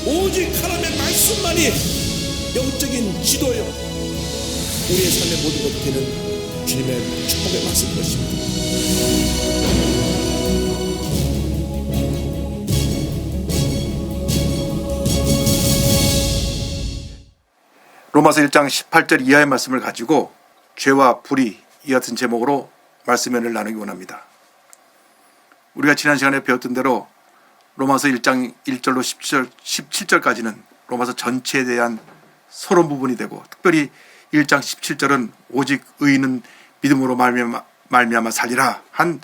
오직 하나님의 말씀만이 영적인 지도요, 우리의 삶의 모든 것이 되는 주님의 축복의 말씀인 것입니다. 로마서 1장 18절 이하의 말씀을 가지고 죄와 불의 이 같은 제목으로 말씀을 나누기 원합니다. 우리가 지난 시간에 배웠던 대로 로마서 1장 1절로 17절까지는 로마서 전체에 대한 서론 부분이 되고, 특별히 1장 17절은 오직 의인은 믿음으로 말미암아 살리라 한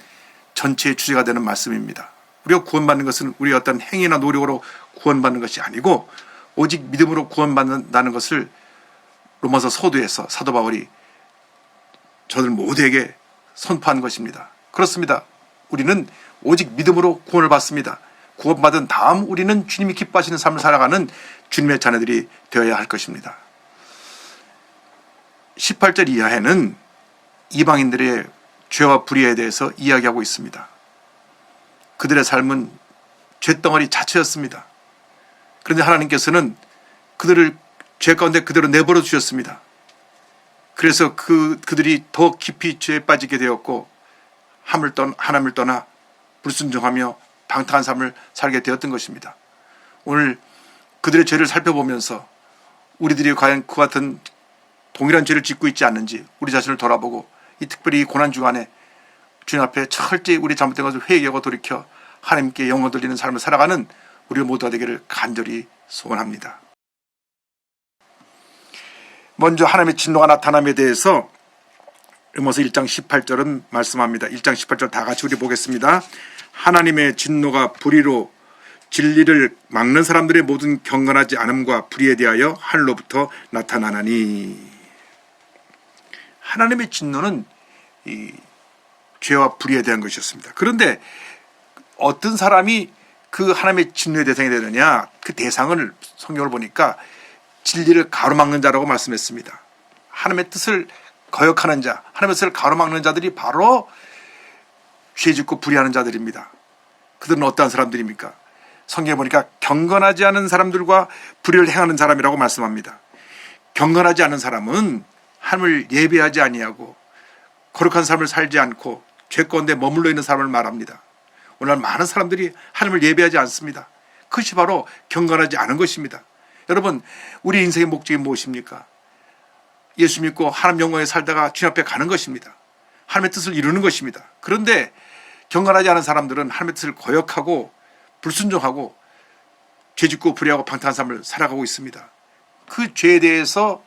전체의 주제가 되는 말씀입니다. 우리가 구원받는 것은 우리의 어떤 행위나 노력으로 구원받는 것이 아니고 오직 믿음으로 구원받는다는 것을 로마서 서두에서 사도 바울이 저들 모두에게 선포한 것입니다. 그렇습니다. 우리는 오직 믿음으로 구원을 받습니다. 구원받은 다음 우리는 주님이 기뻐하시는 삶을 살아가는 주님의 자녀들이 되어야 할 것입니다. 18절 이하에는 이방인들의 죄와 불의에 대해서 이야기하고 있습니다. 그들의 삶은 죄덩어리 자체였습니다. 그런데 하나님께서는 그들을 죄 가운데 그대로 내버려 주셨습니다. 그래서 그들이 더 깊이 죄에 빠지게 되었고 하나님을 떠나 불순종하며 방탕한 삶을 살게 되었던 것입니다. 오늘 그들의 죄를 살펴보면서 우리들이 과연 그 같은 동일한 죄를 짓고 있지 않는지 우리 자신을 돌아보고, 이 특별히 이 고난 주간에 주님 앞에 철저히 우리 잘못된 것을 회개하고 돌이켜 하나님께 영광 돌리는 삶을 살아가는 우리 모두가 되기를 간절히 소원합니다. 먼저 하나님의 진노가 나타남에 대해서 로마서 1장 18절은 말씀합니다. 1장 18절 다 같이 우리 보겠습니다. 하나님의 진노가 불의로 진리를 막는 사람들의 모든 경건하지 않음과 불의에 대하여 하늘로부터 나타나나니. 하나님의 진노는 이 죄와 불의에 대한 것이었습니다. 그런데 어떤 사람이 그 하나님의 진노의 대상이 되느냐, 그 대상을 성경을 보니까 진리를 가로막는 자라고 말씀했습니다. 하나님의 뜻을 거역하는 자, 하나님의 뜻을 가로막는 자들이 바로 죄짓고 불의하는 자들입니다. 그들은 어떠한 사람들입니까? 성경에 보니까 경건하지 않은 사람들과 불의를 행하는 사람이라고 말씀합니다. 경건하지 않은 사람은 하나님을 예배하지 아니하고 거룩한 삶을 살지 않고 죄 가운데 머물러 있는 사람을 말합니다. 오늘 많은 사람들이 하나님을 예배하지 않습니다. 그것이 바로 경건하지 않은 것입니다. 여러분, 우리 인생의 목적이 무엇입니까? 예수 믿고 하나님 영광에 살다가 주님 앞에 가는 것입니다. 하나님의 뜻을 이루는 것입니다. 그런데 경건하지 않은 사람들은 하나님의 뜻을 거역하고 불순종하고 죄짓고 불의하고 방탕한 삶을 살아가고 있습니다. 그 죄에 대해서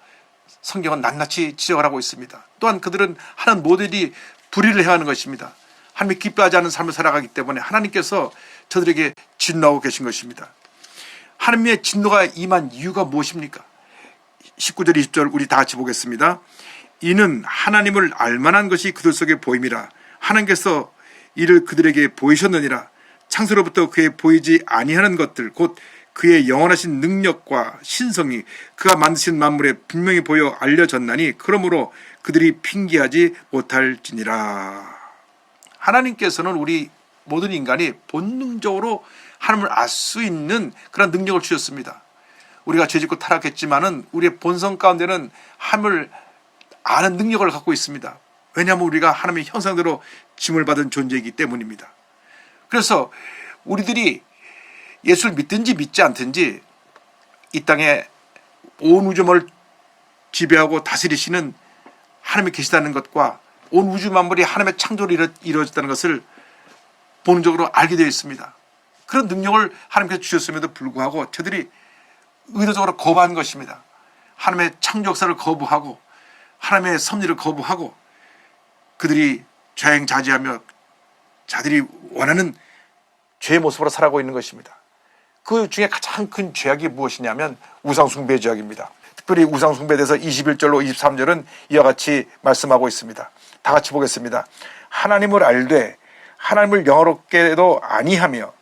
성경은 낱낱이 지적을 하고 있습니다. 또한 그들은 하는 모델이 불의를 행하는 것입니다. 하나님이 기뻐하지 않는 삶을 살아가기 때문에 하나님께서 저들에게 진노하고 계신 것입니다. 하나님의 진노가 임한 이유가 무엇입니까? 19절 20절 우리 다 같이 보겠습니다. 이는 하나님을 알만한 것이 그들 속에 보임이라. 하나님께서 이를 그들에게 보이셨느니라. 창세로부터 그의 보이지 아니하는 것들 곧 그의 영원하신 능력과 신성이 그가 만드신 만물에 분명히 보여 알려졌나니 그러므로 그들이 핑계하지 못할지니라. 하나님께서는 우리 모든 인간이 본능적으로 하나님을 알 수 있는 그런 능력을 주셨습니다. 우리가 죄짓고 타락했지만은 우리의 본성 가운데는 하나님을 아는 능력을 갖고 있습니다. 왜냐하면 우리가 하나님의 형상대로 짐을 받은 존재이기 때문입니다. 그래서 우리들이 예수를 믿든지 믿지 않든지 이 땅에 온 우주를 지배하고 다스리시는 하나님이 계시다는 것과 온 우주 만물이 하나님의 창조로 이루어졌다는 것을 본능적으로 알게 되어 있습니다. 그런 능력을 하나님께서 주셨음에도 불구하고 저들이 의도적으로 거부한 것입니다. 하나님의 창조 역사를 거부하고 하나님의 섭리를 거부하고 그들이 자행자지하며 자들이 원하는 죄의 모습으로 살아가고 있는 것입니다. 그 중에 가장 큰 죄악이 무엇이냐면 우상숭배의 죄악입니다. 특별히 우상숭배에 대해서 21절로 23절은 이와 같이 말씀하고 있습니다. 다 같이 보겠습니다. 하나님을 알되 하나님을 영화롭게도 아니하며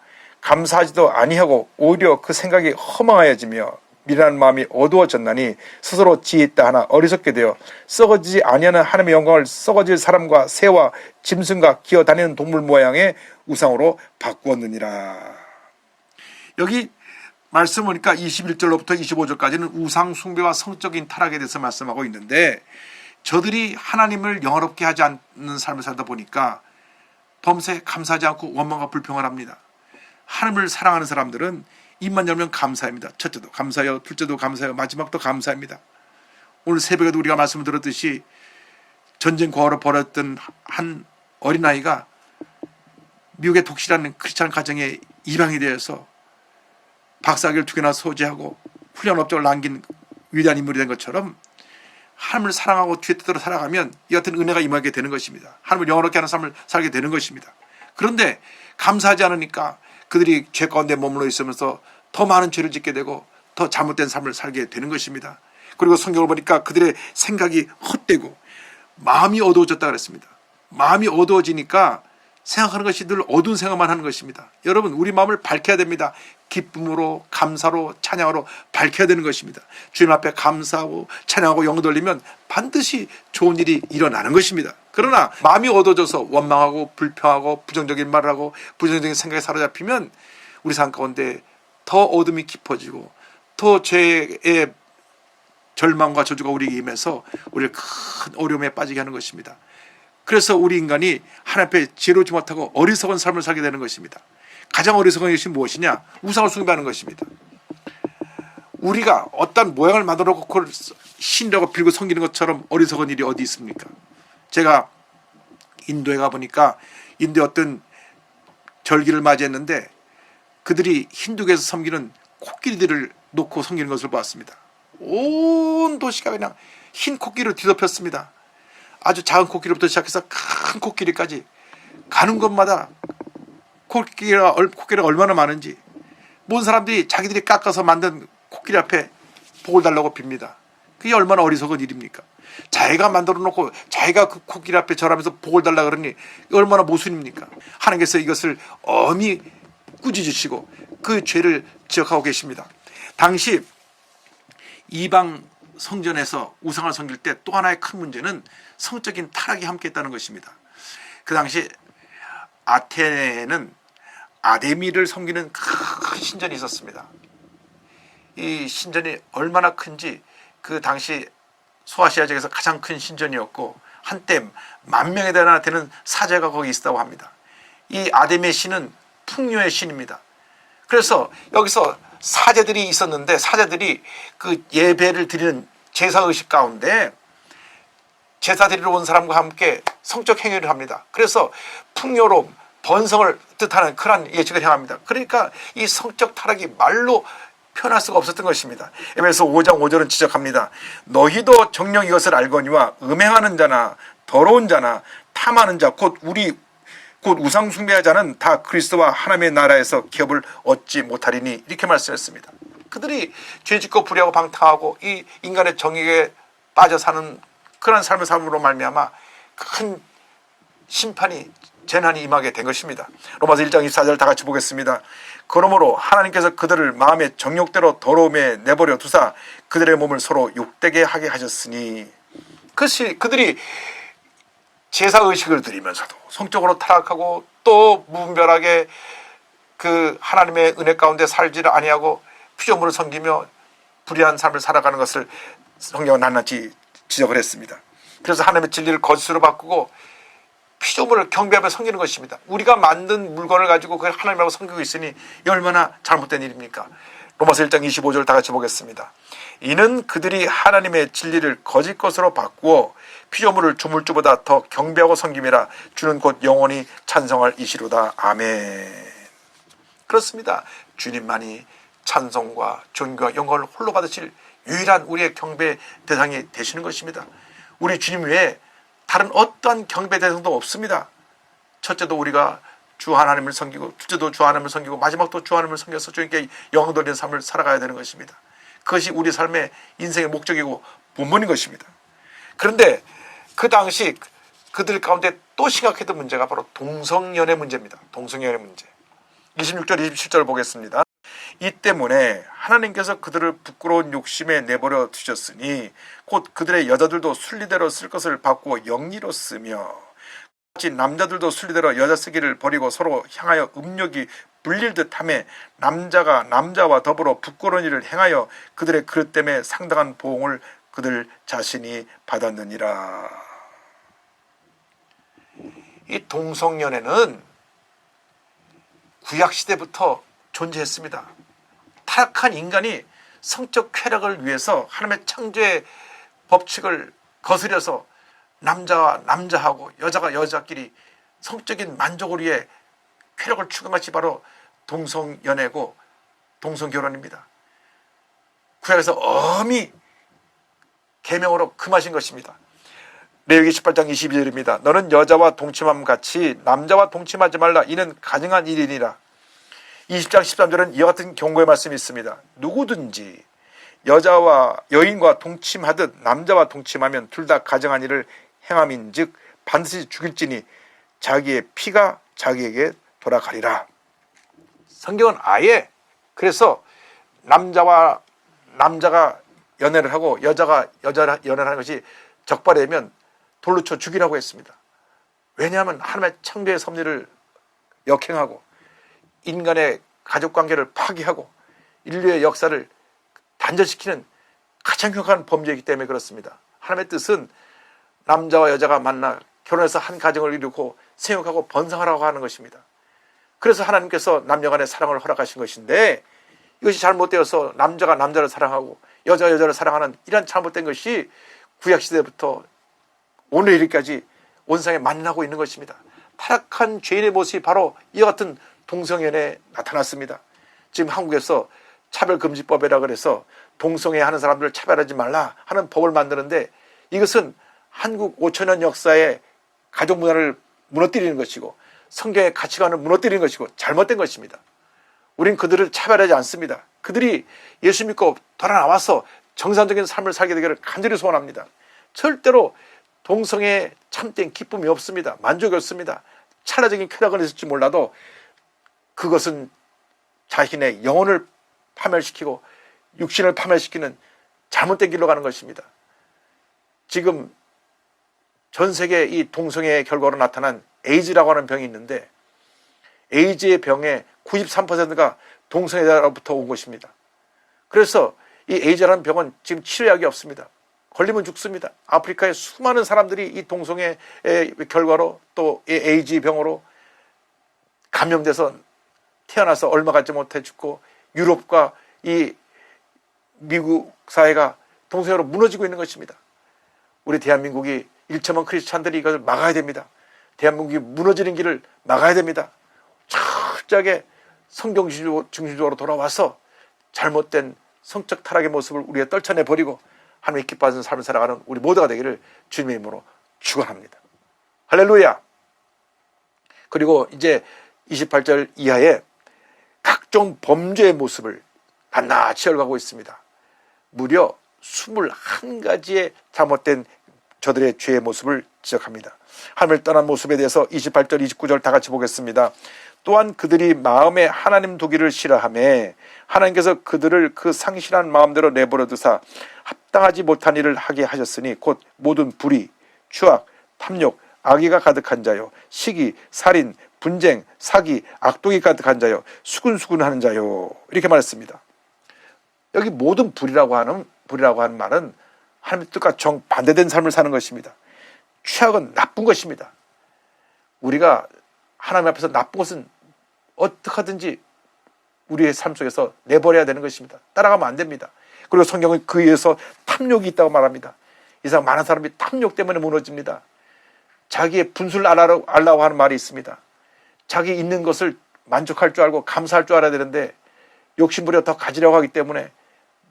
감사하지도 아니하고 오히려 그 생각이 허망하여지며 미련한 마음이 어두워졌나니 스스로 지혜있다 하나 어리석게 되어 썩어지지 아니하는 하나님의 영광을 썩어질 사람과 새와 짐승과 기어다니는 동물 모양의 우상으로 바꾸었느니라. 여기 말씀 보니까 21절로부터 25절까지는 우상 숭배와 성적인 타락에 대해서 말씀하고 있는데, 저들이 하나님을 영화롭게 하지 않는 삶을 살다 보니까 범사에 감사하지 않고 원망과 불평을 합니다. 하나님을 사랑하는 사람들은 입만 열면 감사합니다. 첫째도 감사해요, 둘째도 감사해요, 마지막도 감사합니다. 오늘 새벽에도 우리가 말씀을 들었듯이 전쟁 고아로 벌었던 한 어린아이가 미국의 독실한 크리스찬 가정에 입양이 되어서 박사학위를 2개나 소지하고 훌륭한 업적을 남긴 위대한 인물이 된 것처럼, 하나님을 사랑하고 뒤에 뜻대로 살아가면 이 같은 은혜가 임하게 되는 것입니다. 하나님을 영원롭게 하는 삶을 살게 되는 것입니다. 그런데 감사하지 않으니까 그들이 죄 가운데 머물러 있으면서 더 많은 죄를 짓게 되고 더 잘못된 삶을 살게 되는 것입니다. 그리고 성경을 보니까 그들의 생각이 헛되고 마음이 어두워졌다 그랬습니다. 마음이 어두워지니까 생각하는 것이 늘 어두운 생각만 하는 것입니다. 여러분, 우리 마음을 밝혀야 됩니다. 기쁨으로, 감사로, 찬양으로 밝혀야 되는 것입니다. 주님 앞에 감사하고 찬양하고 영을 돌리면 반드시 좋은 일이 일어나는 것입니다. 그러나 마음이 어두워져서 원망하고 불평하고 부정적인 말을 하고 부정적인 생각에 사로잡히면 우리 삶 가운데 더 어둠이 깊어지고 더 죄의 절망과 저주가 우리에게 임해서 우리를 큰 어려움에 빠지게 하는 것입니다. 그래서 우리 인간이 하나님 앞에 지혜롭지 못하고 어리석은 삶을 살게 되는 것입니다. 가장 어리석은 것이 무엇이냐? 우상을 숭배하는 것입니다. 우리가 어떤 모양을 만들어 놓고 그걸 신이라고 빌고 섬기는 것처럼 어리석은 일이 어디 있습니까? 제가 인도에 가보니까 인도의 어떤 절기를 맞이했는데 그들이 힌두교에서 섬기는 코끼리들을 놓고 섬기는 것을 보았습니다. 온 도시가 그냥 흰 코끼리로 뒤덮였습니다. 아주 작은 코끼리부터 시작해서 큰 코끼리까지 가는 곳마다 코끼리가 얼마나 많은지, 모든 사람들이 자기들이 깎아서 만든 코끼리 앞에 복을 달라고 빕니다. 그게 얼마나 어리석은 일입니까? 자기가 만들어 놓고 자기가 그 코끼리 앞에 절하면서 복을 달라 그러니 얼마나 모순입니까? 하나님께서 이것을 엄히 꾸짖으시고 그 죄를 지적하고 계십니다. 당시 이방 성전에서 우상을 섬길 때 또 하나의 큰 문제는 성적인 타락이 함께했다는 것입니다. 그 당시 아테네에는 아데미를 섬기는 큰 신전이 있었습니다. 이 신전이 얼마나 큰지 그 당시 소아시아 지역에서 가장 큰 신전이었고 한때 10,000명에 되는 사제가 거기 있었다고 합니다. 이 아데미 신은 풍요의 신입니다. 그래서 여기서 사제들이 있었는데 사제들이 그 예배를 드리는 제사의식 가운데 제사 드리러 온 사람과 함께 성적 행위를 합니다. 그래서 풍요로움, 번성을 뜻하는 그런 예측을 행합니다. 그러니까 이 성적 타락이 말로 표현할 수가 없었던 것입니다. 에베소 5장 5절은 지적합니다. 너희도 정녕 이것을 알거니와 음행하는 자나 더러운 자나 탐하는 자 곧 우상 숭배하는 자는 다 그리스도와 하나님의 나라에서 기업을 얻지 못하리니, 이렇게 말씀했습니다. 그들이 죄짓고 불의하고 방탕하고 이 인간의 정의에 빠져 사는 그런 삶을 삶으로 말미암아 큰 심판이, 재난이 임하게 된 것입니다. 로마서 1장 24절 다 같이 보겠습니다. 그러므로 하나님께서 그들을 마음의 정욕대로 더러움에 내버려 두사 그들의 몸을 서로 욕되게 하게 하셨으니, 그들이 제사의식을 드리면서도 성적으로 타락하고 또 무분별하게 그 하나님의 은혜 가운데 살지를 아니하고 피조물을 섬기며 불의한 삶을 살아가는 것을 성경은 낱낱이 지적을 했습니다. 그래서 하나님의 진리를 거짓으로 바꾸고 피조물을 경배하며 섬기는 것입니다. 우리가 만든 물건을 가지고 그걸 하나님하고 섬기고 있으니 이 얼마나 잘못된 일입니까? 로마서 1장 25절 다 같이 보겠습니다. 이는 그들이 하나님의 진리를 거짓 것으로 바꾸어 피조물을 주물주보다 더 경배하고 섬김이라 주는 곧 영원히 찬송할 이시로다. 아멘. 그렇습니다. 주님만이 찬송과 존귀와 영광을 홀로 받으실 유일한 우리의 경배 대상이 되시는 것입니다. 우리 주님 외에 다른 어떠한 경배 대상도 없습니다. 첫째도 우리가 주 하나님을 섬기고, 둘째도 주 하나님을 섬기고, 마지막도 주 하나님을 섬겨서 주님께 영광 돌리는 삶을 살아가야 되는 것입니다. 그것이 우리 삶의 인생의 목적이고 본문인 것입니다. 그런데 그 당시 그들 가운데 또 심각했던 문제가 바로 동성연애 문제입니다. 동성연애 문제. 26절 27절을 보겠습니다. 이 때문에 하나님께서 그들을 부끄러운 욕심에 내버려 두셨으니 곧 그들의 여자들도 순리대로 쓸 것을 바꾸어 영리로 쓰며 같이 남자들도 순리대로 여자 쓰기를 버리고 서로 향하여 음욕이 불릴 듯하며 남자가 남자와 더불어 부끄러운 일을 행하여 그들의 그릇 때문에 상당한 보응을 그들 자신이 받았느니라. 이 동성연애는 구약시대부터 존재했습니다. 타락한 인간이 성적 쾌락을 위해서 하나님의 창조의 법칙을 거스려서 남자와 남자하고 여자가 여자끼리 성적인 만족을 위해 쾌락을 추구한 것이 바로 동성연애고 동성결혼입니다. 구약에서 엄히 계명으로 금하신 것입니다. 레위기 18장 22절입니다. 너는 여자와 동침함 같이 남자와 동침하지 말라. 이는 가증한 일이니라. 20장 13절은 이와 같은 경고의 말씀이 있습니다. 누구든지 여자와 여인과 동침하듯 남자와 동침하면 둘 다 가증한 일을 행함인즉 반드시 죽일지니 자기의 피가 자기에게 돌아가리라. 성경은 아예 그래서 남자와 남자가 연애를 하고 여자가 여자를 연애를 하는 것이 적발되면 돌로 쳐 죽이라고 했습니다. 왜냐하면 하나님의 창조의 섭리를 역행하고 인간의 가족관계를 파괴하고 인류의 역사를 단절시키는 가장 흉악한 범죄이기 때문에 그렇습니다. 하나님의 뜻은 남자와 여자가 만나 결혼해서 한 가정을 이루고 생육하고 번성하라고 하는 것입니다. 그래서 하나님께서 남녀 간의 사랑을 허락하신 것인데 이것이 잘못되어서 남자가 남자를 사랑하고 여자가 여자를 사랑하는 이런 잘못된 것이 구약시대부터 오늘 이르기까지 온 세상에 만나고 있는 것입니다. 타락한 죄인의 모습이 바로 이와 같은 동성연애에 나타났습니다. 지금 한국에서 차별금지법이라 그래서 동성애 하는 사람들을 차별하지 말라 하는 법을 만드는데 이것은 한국 5천년 역사의 가족 문화를 무너뜨리는 것이고 성경의 가치관을 무너뜨리는 것이고 잘못된 것입니다. 우린 그들을 차별하지 않습니다. 그들이 예수 믿고 돌아 나와서 정상적인 삶을 살게 되기를 간절히 소원합니다. 절대로 동성애에 참된 기쁨이 없습니다. 만족이 없습니다. 찰나적인 쾌락은 있을지 몰라도 그것은 자신의 영혼을 파멸시키고 육신을 파멸시키는 잘못된 길로 가는 것입니다. 지금 전 세계 이 동성애의 결과로 나타난 에이즈라고 하는 병이 있는데 에이즈의 병의 93%가 동성애자로부터 온 것입니다. 그래서 이 에이즈라는 병은 지금 치료약이 없습니다. 걸리면 죽습니다. 아프리카의 수많은 사람들이 이 동성애의 결과로 또 이 에이즈 병으로 감염돼서 태어나서 얼마 가지 못해 죽고 유럽과 이 미국 사회가 동성애로 무너지고 있는 것입니다. 우리 대한민국이 1천만 크리스찬들이 이것을 막아야 됩니다. 대한민국이 무너지는 길을 막아야 됩니다. 철저하게 성경 중심적으로 돌아와서 잘못된 성적 타락의 모습을 우리가 떨쳐내버리고 하나님의 기뻐하는 삶을 살아가는 우리 모두가 되기를 주님의 이름으로 축원합니다. 할렐루야. 그리고 이제 28절 이하에 각종 범죄의 모습을 낱낱이 열거하고 있습니다. 무려 21가지의 잘못된 저들의 죄의 모습을 지적합니다. 하나님을 떠난 모습에 대해서 28절 29절 다 같이 보겠습니다. 또한 그들이 마음에 하나님 두기를 싫어하며 하나님께서 그들을 그 상실한 마음대로 내버려 두사 합당하지 못한 일을 하게 하셨으니 곧 모든 불의, 추악, 탐욕, 악의가 가득한 자요, 시기, 살인, 분쟁, 사기, 악독이 가득한 자요, 수군수군하는 자요, 이렇게 말했습니다. 여기 모든 불이라고 하는 말은 하나님의 뜻과 정반대된 삶을 사는 것입니다. 취악은 나쁜 것입니다. 우리가 하나님 앞에서 나쁜 것은 어떻게 하든지 우리의 삶 속에서 내버려야 되는 것입니다. 따라가면 안 됩니다. 그리고 성경은 그에 의해서 탐욕이 있다고 말합니다. 이상 많은 사람이 탐욕 때문에 무너집니다. 자기의 분수를 알라고 하는 말이 있습니다. 자기 있는 것을 만족할 줄 알고 감사할 줄 알아야 되는데 욕심부려 더 가지려고 하기 때문에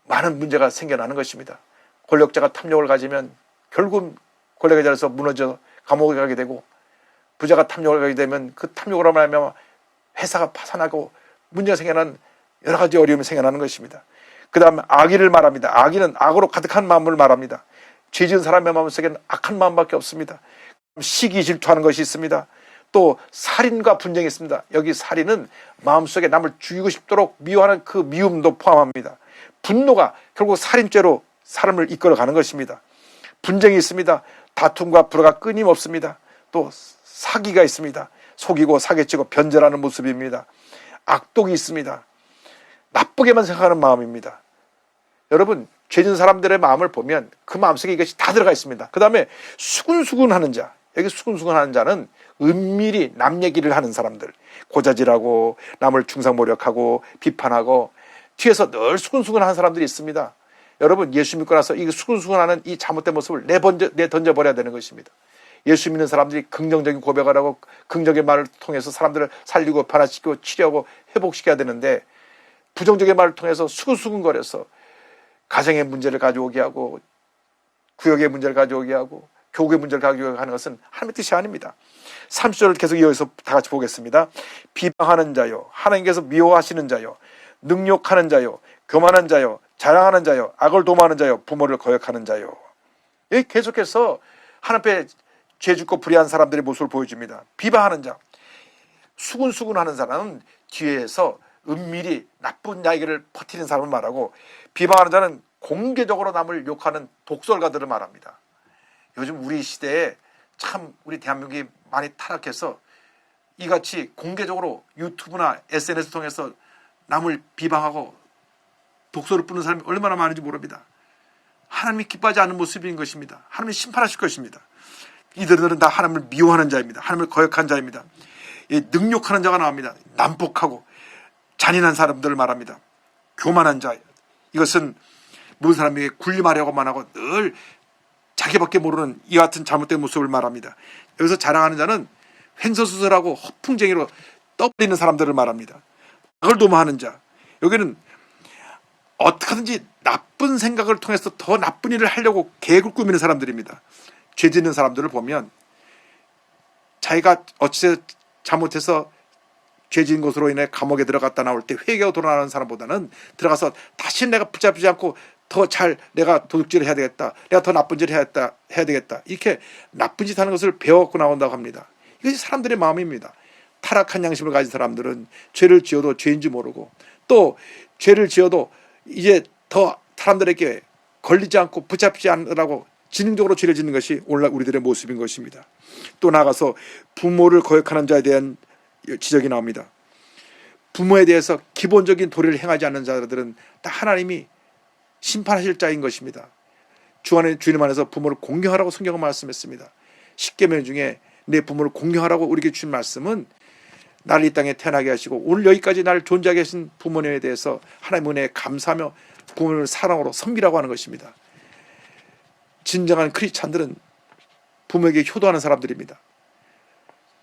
많은 문제가 생겨나는 것입니다. 권력자가 탐욕을 가지면 결국 권력의 자리에서 무너져 감옥에 가게 되고, 부자가 탐욕을 가게 되면 그 탐욕으로 말하면 회사가 파산하고 문제가 생겨나는 여러 가지 어려움이 생겨나는 것입니다. 그 다음에 악의를 말합니다. 악의는 악으로 가득한 마음을 말합니다. 죄 지은 사람의 마음속에는 악한 마음밖에 없습니다. 시기 질투하는 것이 있습니다. 또 살인과 분쟁이 있습니다. 여기 살인은 마음속에 남을 죽이고 싶도록 미워하는 그 미움도 포함합니다. 분노가 결국 살인죄로 사람을 이끌어가는 것입니다. 분쟁이 있습니다. 다툼과 불화가 끊임없습니다. 또 사기가 있습니다. 속이고 사기치고 변절하는 모습입니다. 악독이 있습니다. 나쁘게만 생각하는 마음입니다. 여러분, 죄진 사람들의 마음을 보면 그 마음속에 이것이 다 들어가 있습니다. 그 다음에 수군수군하는 자, 여기 수군수군하는 자는 은밀히 남 얘기를 하는 사람들, 고자질하고 남을 중상모략하고 비판하고 뒤에서 늘 수군수군하는 사람들이 있습니다. 여러분, 예수 믿고 나서 이 수군수군하는 이 잘못된 모습을 내던져버려야 되는 것입니다. 예수 믿는 사람들이 긍정적인 고백을 하고 긍정적인 말을 통해서 사람들을 살리고 변화시키고 치료하고 회복시켜야 되는데, 부정적인 말을 통해서 수근수근거려서 가정의 문제를 가져오게 하고 구역의 문제를 가져오게 하고 교국의 문제를 가져오게 하는 것은 하나님의 뜻이 아닙니다. 30절을 계속 이어서 다 같이 보겠습니다. 비방하는 자요, 하나님께서 미워하시는 자요, 능욕하는 자요, 교만한 자요, 자랑하는 자요, 악을 도모하는 자요, 부모를 거역하는 자요. 여기 계속해서 하나님 앞에 죄 짓고 불의한 사람들의 모습을 보여줍니다. 비방하는 자, 수군수군하는 사람은 뒤에서 은밀히 나쁜 이야기를 퍼뜨리는 사람을 말하고, 비방하는 자는 공개적으로 남을 욕하는 독설가들을 말합니다. 요즘 우리 시대에 참 우리 대한민국이 많이 타락해서 이같이 공개적으로 유튜브나 SNS 통해서 남을 비방하고 독설을 뿌는 사람이 얼마나 많은지 모릅니다. 하나님이 기뻐하지 않는 모습인 것입니다. 하나님이 심판하실 것입니다. 이들은 다 하나님을 미워하는 자입니다. 하나님을 거역한 자입니다. 능욕하는 자가 나옵니다. 난폭하고 잔인한 사람들을 말합니다. 교만한 자, 이것은 모든 사람에게 군림하려고만 하고 늘 자기밖에 모르는 이 같은 잘못된 모습을 말합니다. 여기서 자랑하는 자는 횡설수설하고 허풍쟁이로 떠버리는 사람들을 말합니다. 악을 도모하는 자, 여기는 어떻게든지 나쁜 생각을 통해서 더 나쁜 일을 하려고 계획을 꾸미는 사람들입니다. 죄 짓는 사람들을 보면 자기가 어찌 잘못해서 죄 지은 것으로 인해 감옥에 들어갔다 나올 때 회개하고 돌아나는 사람보다는 들어가서 다시 내가 붙잡히지 않고 더 잘 내가 도둑질을 해야 되겠다, 내가 더 나쁜 짓을 해야 되겠다, 이렇게 나쁜 짓 하는 것을 배워갖고 나온다고 합니다. 이것이 사람들의 마음입니다. 타락한 양심을 가진 사람들은 죄를 지어도 죄인지 모르고, 또 죄를 지어도 이제 더 사람들에게 걸리지 않고 붙잡히지 않으라고 지능적으로 죄를 짓는 것이 오늘날 우리들의 모습인 것입니다. 또 나아가서 부모를 거역하는 자에 대한 지적이 나옵니다. 부모에 대해서 기본적인 도리를 행하지 않는 자들은 다 하나님이 심판하실 자인 것입니다. 주님 안에서 부모를 공경하라고 성경은 말씀했습니다. 10계명 중에 내 부모를 공경하라고 우리에게 주신 말씀은 나를 이 땅에 태어나게 하시고 오늘 여기까지 나를 존재하게 하신 부모님에 대해서 하나님의 은혜에 감사하며 부모님을 사랑으로 섬기라고 하는 것입니다. 진정한 크리스찬들은 부모에게 효도하는 사람들입니다.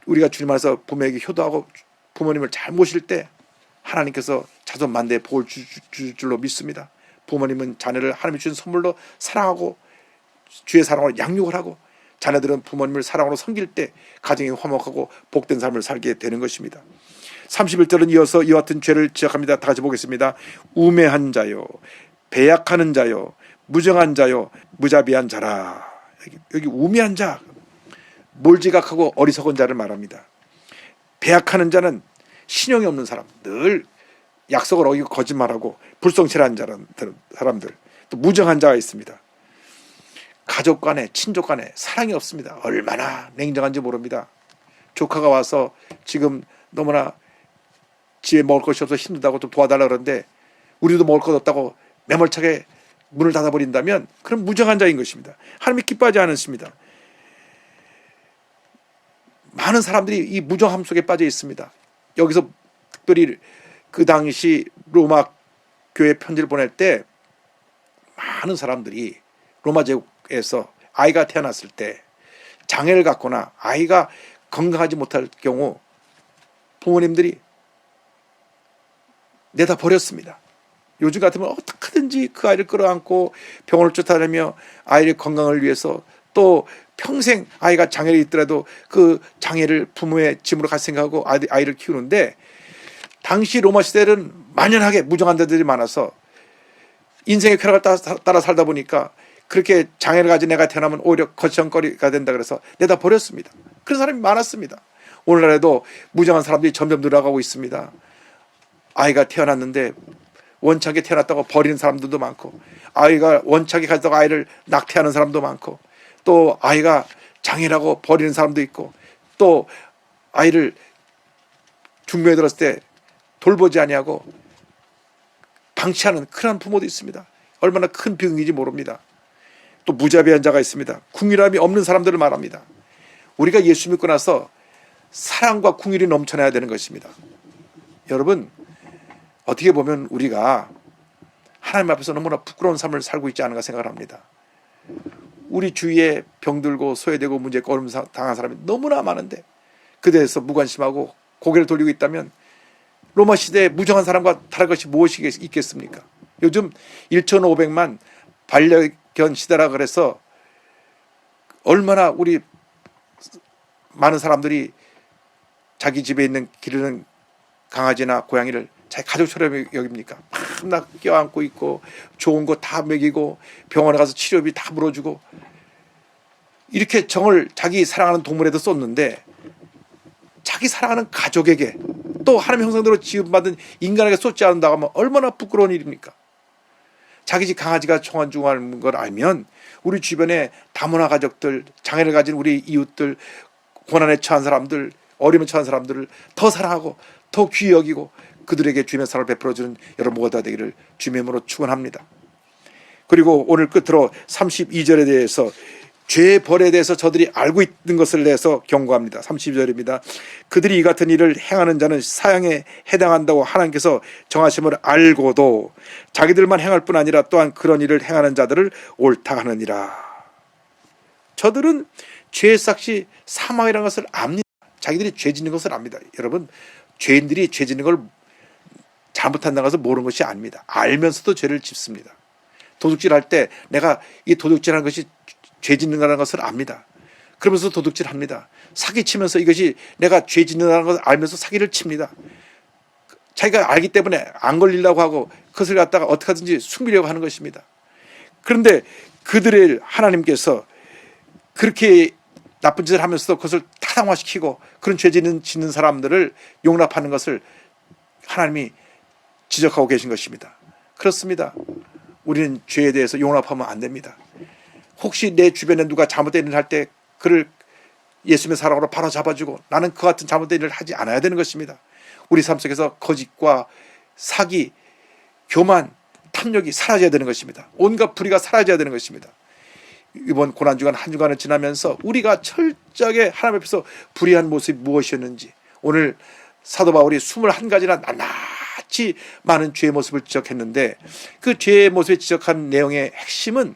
우리가 주님 안에서 부모에게 효도하고 부모님을 잘 모실 때 하나님께서 자손만대의 복을 줄 줄로 믿습니다. 부모님은 자녀를 하나님이 주신 선물로 사랑하고 주의 사랑으로 양육을 하고, 자녀들은 부모님을 사랑으로 섬길 때 가정이 화목하고 복된 삶을 살게 되는 것입니다. 31절은 이어서 이와 같은 죄를 지적합니다. 다 같이 보겠습니다. 우매한 자요, 배약하는 자요, 무정한 자요, 무자비한 자라. 여기 우매한 자, 몰지각하고 어리석은 자를 말합니다. 배약하는 자는 신용이 없는 사람, 늘 약속을 어기고 거짓말하고 불성실한 사람들. 또 무정한 자가 있습니다. 가족 간에 친족 간에 사랑이 없습니다. 얼마나 냉정한지 모릅니다. 조카가 와서 지금 너무나 집에 먹을 것이 없어서 힘들다고 좀 도와달라 그러는데 우리도 먹을 것 없다고 매몰차게 문을 닫아버린다면 그럼 무정한 자인 것입니다. 하나님이 기뻐하지 않으십니다. 많은 사람들이 이 무정함 속에 빠져 있습니다. 여기서 특별히 그 당시 로마 교회 편지를 보낼 때 많은 사람들이 로마 제국에서 아이가 태어났을 때 장애를 갖거나 아이가 건강하지 못할 경우 부모님들이 내다 버렸습니다. 요즘 같으면 어떻게든지 그 아이를 끌어안고 병원을 쫓아다니며 아이의 건강을 위해서, 또 평생 아이가 장애가 있더라도 그 장애를 부모의 짐으로 갈 생각하고 아이를 키우는데, 당시 로마 시대는 만연하게 무정한 자들이 많아서 인생의 쾌락을 따라 살다 보니까 그렇게 장애를 가진 애가 태어나면 오히려 거시장거리가 된다 그래서 내다 버렸습니다. 그런 사람이 많았습니다. 오늘날에도 무정한 사람들이 점점 늘어가고 있습니다. 아이가 태어났는데 원착에 태어났다고 버리는 사람들도 많고, 아이가 원착에 가졌다고 아이를 낙태하는 사람도 많고, 또 아이가 장애라고 버리는 사람도 있고, 또 아이를 중병에 들었을 때 돌보지 아니하고 방치하는 큰한 부모도 있습니다. 얼마나 큰 병인지 모릅니다. 또 무자비한 자가 있습니다. 궁휼함이 없는 사람들을 말합니다. 우리가 예수 믿고 나서 사랑과 궁휼이 넘쳐나야 되는 것입니다. 여러분, 어떻게 보면 우리가 하나님 앞에서 너무나 부끄러운 삶을 살고 있지 않은가 생각을 합니다. 우리 주위에 병들고 소외되고 문제 꼬름 당한 사람이 너무나 많은데 그에 대해서 무관심하고 고개를 돌리고 있다면 로마 시대에 무정한 사람과 다른 것이 무엇이 있겠습니까? 요즘 1,500만 반려견 시대라 그래서 얼마나 우리 많은 사람들이 자기 집에 있는 기르는 강아지나 고양이를 자기 가족처럼 여깁니까? 막 껴안고 있고 좋은 거 다 먹이고 병원에 가서 치료비 다 물어주고 이렇게 정을 자기 사랑하는 동물에도 쏟는데 자기 사랑하는 가족에게 또 하나님의 형상대로 지음받은 인간에게 쏟지 않는다고 하면 얼마나 부끄러운 일입니까? 자기 집 강아지가 총알중하는 걸 알면 우리 주변에 다문화 가족들, 장애를 가진 우리 이웃들, 고난에 처한 사람들, 어려움에 처한 사람들을 더 사랑하고 더 귀히 여기고 그들에게 주님의 사랑을 베풀어주는 여러분 모두가 되기를 주님의 이름으로 축원합니다. 그리고 오늘 끝으로 32절에 대해서 죄의 벌에 대해서 저들이 알고 있는 것을 내서 경고합니다. 32절입니다. 그들이 이 같은 일을 행하는 자는 사형에 해당한다고 하나님께서 정하심을 알고도 자기들만 행할 뿐 아니라 또한 그런 일을 행하는 자들을 옳다 하느니라. 저들은 죄의 삭시 사망이라는 것을 압니다. 자기들이 죄 짓는 것을 압니다. 여러분, 죄인들이 죄 짓는 걸 잘못한다고 해서 모르는 것이 아닙니다. 알면서도 죄를 짓습니다. 도둑질 할 때 내가 이 도둑질하는 것이 죄 짓는다는 것을 압니다. 그러면서 도둑질합니다. 사기치면서 이것이 내가 죄 짓는다는 것을 알면서 사기를 칩니다. 자기가 알기 때문에 안 걸리려고 하고 그것을 갖다가 어떻게 하든지 숨기려고 하는 것입니다. 그런데 그들을 하나님께서 그렇게 나쁜 짓을 하면서도 그것을 타당화시키고 그런 죄 짓는 사람들을 용납하는 것을 하나님이 지적하고 계신 것입니다. 그렇습니다. 우리는 죄에 대해서 용납하면 안 됩니다. 혹시 내 주변에 누가 잘못된 일을 할 때 그를 예수님의 사랑으로 바로 잡아주고 나는 그 같은 잘못된 일을 하지 않아야 되는 것입니다. 우리 삶 속에서 거짓과 사기, 교만, 탐욕이 사라져야 되는 것입니다. 온갖 불의가 사라져야 되는 것입니다. 이번 고난주간 한 주간을 지나면서 우리가 철저하게 하나님 앞에서 불의한 모습이 무엇이었는지 오늘 사도 바울이 21가지나 낱낱이 많은 죄의 모습을 지적했는데 그 죄의 모습을 지적한 내용의 핵심은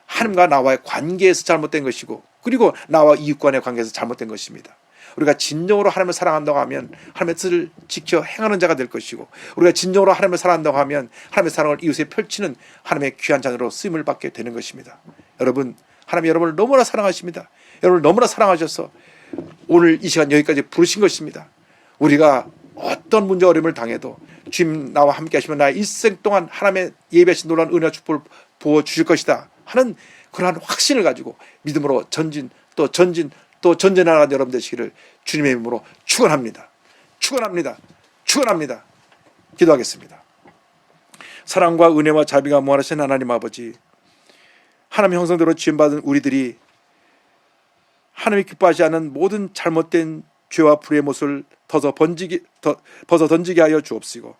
하나님과 나와의 관계에서 잘못된 것이고 그리고 나와 이웃 간의 관계에서 잘못된 것입니다. 우리가 진정으로 하나님을 사랑한다고 하면 하나님의 뜻을 지켜 행하는 자가 될 것이고 우리가 진정으로 하나님을 사랑한다고 하면 하나님의 사랑을 이웃에 펼치는 하나님의 귀한 자녀로 쓰임을 받게 되는 것입니다. 여러분, 하나님이 여러분을 너무나 사랑하십니다. 여러분을 너무나 사랑하셔서 오늘 이 시간 여기까지 부르신 것입니다. 우리가 어떤 문제 어려움을 당해도 주님 나와 함께 하시면 나의 일생 동안 하나님의 예배하신 놀라운 은혜와 축복을 부어주실 것이다 하는 그러한 확신을 가지고 믿음으로 전진 또 전진하는 여러분 되시기를 주님의 이름으로 축원합니다. 축원합니다. 축원합니다. 기도하겠습니다. 사랑과 은혜와 자비가 무한하신 하나님 아버지, 하나님의 형상대로 지음받은 우리들이 하나님이 기뻐하지 않는 모든 잘못된 죄와 불의의 모습을 벗어 던지게 하여 주옵시고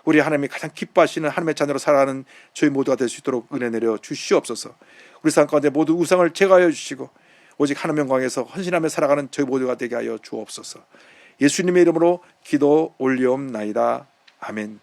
우리 하나님이 가장 기뻐하시는 하나님의 자녀로 살아가는 저희 모두가 될 수 있도록 은혜 내려 주시옵소서. 우리 삶 가운데 모두 우상을 제거하여 주시고 오직 하나님 영광에서 헌신하며 살아가는 저희 모두가 되게 하여 주옵소서. 예수님의 이름으로 기도 올리옵나이다. 아멘.